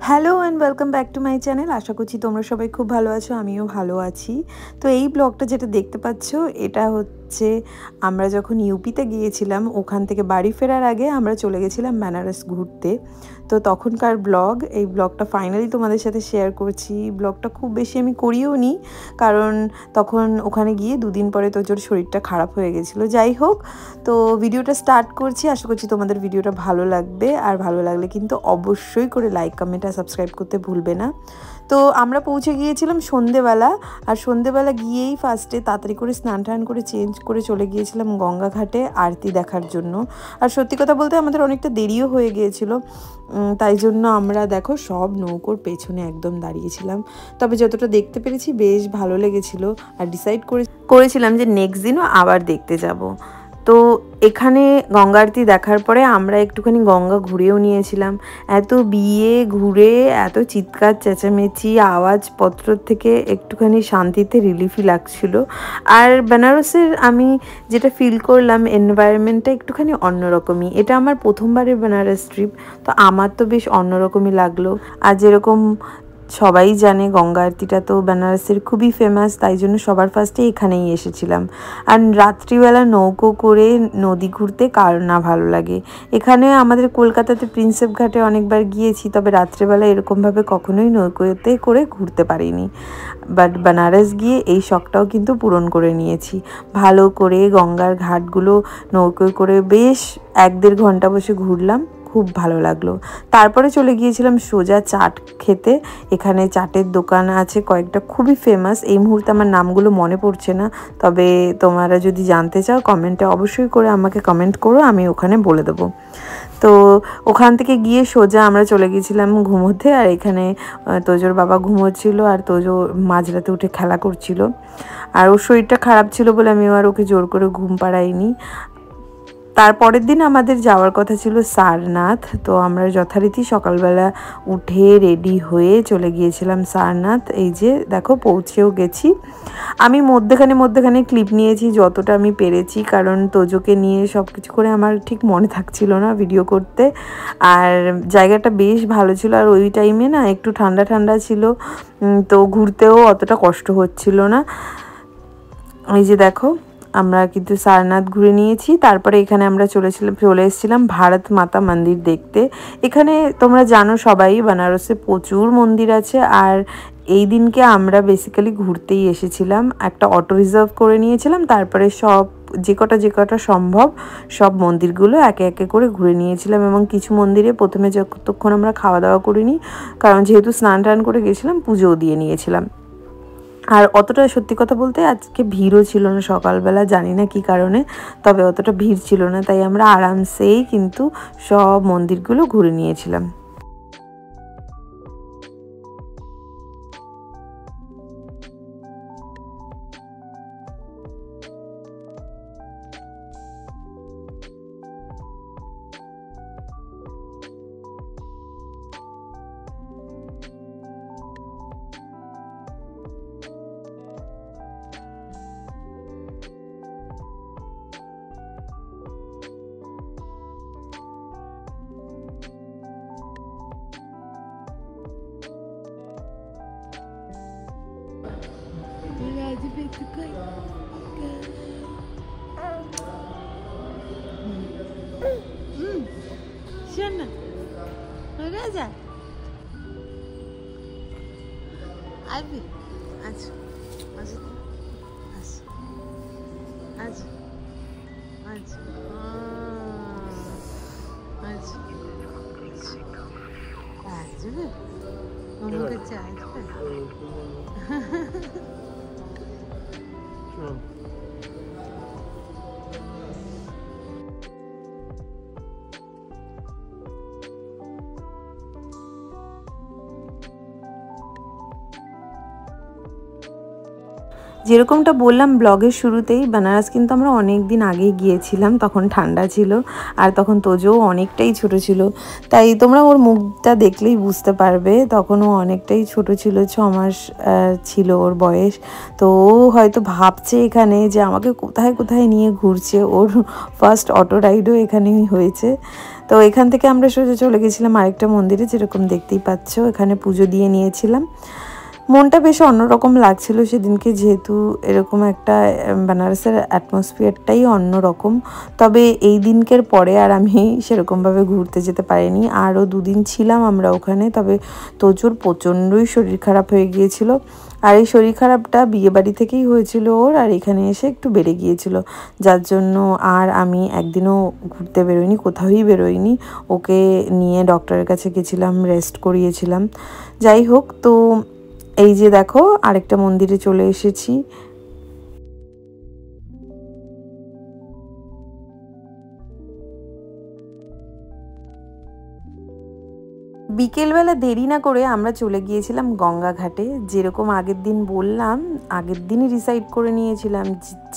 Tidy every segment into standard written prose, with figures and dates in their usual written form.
Hello and welcome back to my channel. আশা করছি তোমরা সবাই খুব ভালো আছো, আমিও ভালো আছি। তো এই ব্লগটা যেটা দেখতে পাচ্ছ, এটা হচ্ছে আমরা যখন ইউপিতে গিয়েছিলাম, ওখান থেকে বাড়ি ফেরার আগে আমরা চলে গেছিলাম বেনারস ঘুরতে। তো তখনকার ব্লগ, এই ব্লগটা ফাইনালি তোমাদের সাথে শেয়ার করছি। ব্লগটা খুব বেশি আমি করিও নি, কারণ তখন ওখানে গিয়ে দুদিন পরে তোজোর শরীরটা খারাপ হয়ে গেছিলো। যাই হোক, তো ভিডিওটা স্টার্ট করছি। আশা করছি তোমাদের ভিডিওটা ভালো লাগবে, আর ভালো লাগলে কিন্তু অবশ্যই করে লাইক, কমেন্ট আর সাবস্ক্রাইব করতে ভুলবে না। তো আমরা পৌঁছে গিয়েছিলাম সন্ধেবেলা, আর সন্ধেবেলা গিয়েই ফার্স্টে তাড়াতাড়ি করে স্নান টান করে চেঞ্জ করে চলে গিয়েছিলাম গঙ্গা ঘাটে আরতি দেখার জন্য। আর সত্যি কথা বলতে আমাদের অনেকটা দেরিও হয়ে গিয়েছিল, তাই জন্য আমরা দেখো সব নৌকোর পেছনে একদম দাঁড়িয়েছিলাম। তবে যতটা দেখতে পেরেছি বেশ ভালো লেগেছিল, আর ডিসাইড করেছিলাম যে নেক্সট দিনও আবার দেখতে যাব। তো এখানে গঙ্গা আরতি দেখার পরে আমরা একটুখানি গঙ্গা ঘুরেও নিয়েছিলাম। এত বিয়ে ঘুরে এত চিৎকার চেঁচামেচি আওয়াজপত্র থেকে একটুখানি শান্তিতে রিলিফই লাগছিল। আর বেনারসের আমি যেটা ফিল করলাম, এনভায়রনমেন্টটা একটুখানি অন্যরকমই। এটা আমার প্রথমবারের বেনারস ট্রিপ, তো আমার তো বেশ অন্যরকমই লাগলো। আর যেরকম সবাই জানে গঙ্গা আরতিটা তো বেনারসের খুবই ফেমাস, তাই জন্য সবার ফার্স্টে এখানেই এসেছিলাম। আর রাত্রিবেলা নৌকো করে নদী ঘুরতে কার না ভালো লাগে। এখানে আমাদের কলকাতাতে প্রিন্সেপ ঘাটে অনেকবার গিয়েছি, তবে রাত্রিবেলা এরকমভাবে কখনোই নৌকোতে করে ঘুরতে পারিনি। বাট বেনারস গিয়ে এই শখটাও কিন্তু পূরণ করে নিয়েছি। ভালো করে গঙ্গার ঘাটগুলো নৌকোয় করে বেশ 1-1.5 ঘন্টা বসে ঘুরলাম, খুব ভালো লাগলো। তারপরে চলে গিয়েছিলাম সোজা চাট খেতে। এখানে চাটের দোকান আছে কয়েকটা, খুবই ফেমাস। এই মুহূর্তে আমার নামগুলো মনে পড়ছে না, তবে তোমরা যদি জানতে চাও কমেন্টে অবশ্যই করে আমাকে কমেন্ট করো, আমি ওখানে বলে দেবো। তো ওখান থেকে গিয়ে সোজা আমরা চলে গিয়েছিলাম ঘুমোতে। আর এখানে তোজোর বাবা ঘুমোচ্ছিল, আর তোজো মাঝরাতে উঠে খেলা করছিল। আর ওর শরীরটা খারাপ ছিল বলে আমি আর ওকে জোর করে ঘুম পাড়াইনি। তারপরের দিন আমাদের যাওয়ার কথা ছিল সারনাথ। তো আমরা যথারীতি সকালবেলা উঠে রেডি হয়ে চলে গিয়েছিলাম সারনাথ। এই যে দেখো পৌঁছেও গেছি। আমি মধ্যেখানে ক্লিপ নিয়েছি যতটা আমি পেরেছি, কারণ তোজোকে নিয়ে সব কিছু করে আমার ঠিক মনে থাকছিল না ভিডিও করতে। আর জায়গাটা বেশ ভালো ছিল, আর ওই টাইমে না একটু ঠান্ডা ঠান্ডা ছিল, তো ঘুরতেও অতটা কষ্ট হচ্ছিল না। এই যে দেখো আমরা কিন্তু সারনাথ ঘুরে নিয়েছি। তারপরে এখানে আমরা চলে এসেছিলাম ভারত মাতা মন্দির দেখতে। এখানে তোমরা জানো সবাই বেনারসে প্রচুর মন্দির আছে, আর এই দিনকে আমরা বেসিক্যালি ঘুরতেই এসেছিলাম। একটা অটো রিজার্ভ করে নিয়েছিলাম, তারপরে সব যে কটা সম্ভব সব মন্দিরগুলো একে একে করে ঘুরে নিয়েছিলাম। এবং কিছু মন্দিরে প্রথমে যতক্ষণ আমরা খাওয়া দাওয়া করিনি, কারণ যেহেতু স্নান টান করে গেছিলাম, পুজোও দিয়ে নিয়েছিলাম। আর অতটা সত্যি কথা বলতে আজকে ভিড়ও ছিল না সকালবেলা, জানি না কী কারণে, তবে অতটা ভিড় ছিল না, তাই আমরা আরামসেই কিন্তু সব মন্দিরগুলো ঘুরে নিয়েছিলাম। যেরকমটা বললাম ব্লগের শুরুতেই, বেনারস কিন্তু আমরা অনেক দিন আগেই গিয়েছিলাম, তখন ঠান্ডা ছিল আর তখন তোজো অনেকটাই ছোট ছিল, তাই তোমরা ওর মুখটা দেখলেই বুঝতে পারবে, তখন ও অনেকটাই ছোট ছিল, 6 মাস ছিল ওর বয়স। তো ও হয়তো ভাবছে এখানে যে আমাকে কোথায় কোথায় নিয়ে ঘুরছে, ওর ফার্স্ট অটো রাইডও এখানেই হয়েছে। তো এখান থেকে আমরা সোজা চলে গেছিলাম আরেকটা মন্দিরে, যেরকম দেখতেই পাচ্ছ এখানে পুজো দিয়ে নিয়েছিলাম। মনটা বেশ অন্যরকম লাগছিল সেদিনকে, যেহেতু এরকম একটা বেনারসের অ্যাটমসফিয়ারটাই অন্যরকম। তবে এই দিনকের পরে আর আমি সেরকমভাবে ঘুরতে যেতে পারিনি, আরও 2 দিন ছিলাম আমরা ওখানে। তবে তোজোর প্রচণ্ডই শরীর খারাপ হয়ে গিয়েছিল, আর এই শরীর খারাপটা বিয়েবাড়ি থেকেই হয়েছিল ওর, আর এখানে এসে একটু বেড়ে গিয়েছিল, যার জন্য আর আমি একদিনও ঘুরতে বেরোইনি, কোথাওই বেরোইনি। ওকে নিয়ে ডক্টরের কাছে গেছিলাম, রেস্ট করিয়েছিলাম। যাই হোক, তো এই যে দেখো আরেকটা মন্দিরে চলে এসেছি। বিকেলবেলা দেরি না করে আমরা চলে গিয়েছিলাম গঙ্গা ঘাটে। যেরকম আগের দিন বললাম, আগের দিনই ডিসাইড করে নিয়েছিলাম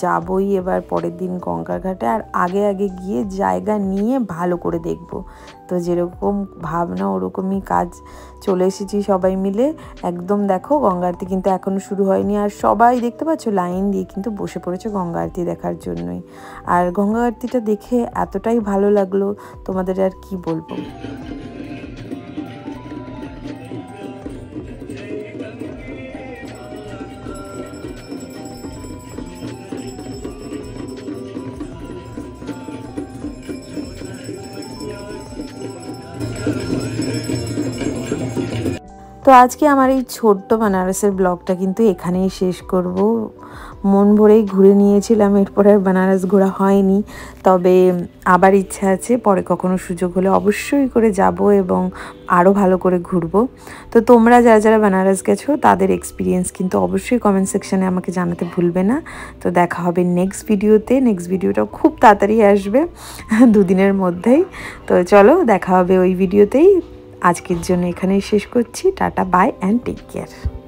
যাবই এবার পরের দিন গঙ্গা ঘাটে, আর আগে আগে গিয়ে জায়গা নিয়ে ভালো করে দেখব। তো যেরকম ভাবনা ওরকমই কাজ, চলে এসেছি সবাই মিলে। একদম দেখো গঙ্গা আরতি কিন্তু এখনও শুরু হয়নি, আর সবাই দেখতে পাচ্ছ লাইন দিয়ে কিন্তু বসে পড়েছে গঙ্গা আরতি দেখার জন্যই। আর গঙ্গা আরতিটা দেখে এতটাই ভালো লাগলো, তোমাদের আর কি বলবো। তো আজকে আমার এই ছোট্ট বেনারসের ব্লগটা কিন্তু এখানেই শেষ করব। মন ভরেই ঘুরে নিয়েছিলাম, এরপর আর বেনারস ঘোরা হয়নি। তবে আবার ইচ্ছা আছে, পরে কখনো সুযোগ হলে অবশ্যই করে যাব এবং আরও ভালো করে ঘুরবো। তো তোমরা যারা যারা বেনারস গেছো তাদের এক্সপিরিয়েন্স কিন্তু অবশ্যই কমেন্ট সেকশানে আমাকে জানাতে ভুলবে না। তো দেখা হবে নেক্সট ভিডিওতে। নেক্সট ভিডিওটা খুব তাড়াতাড়ি আসবে, 2 দিনের মধ্যেই। তো চলো দেখা হবে ওই ভিডিওতেই। আজকের জন্য এখানেই শেষ করছি। Tata, bye and take care.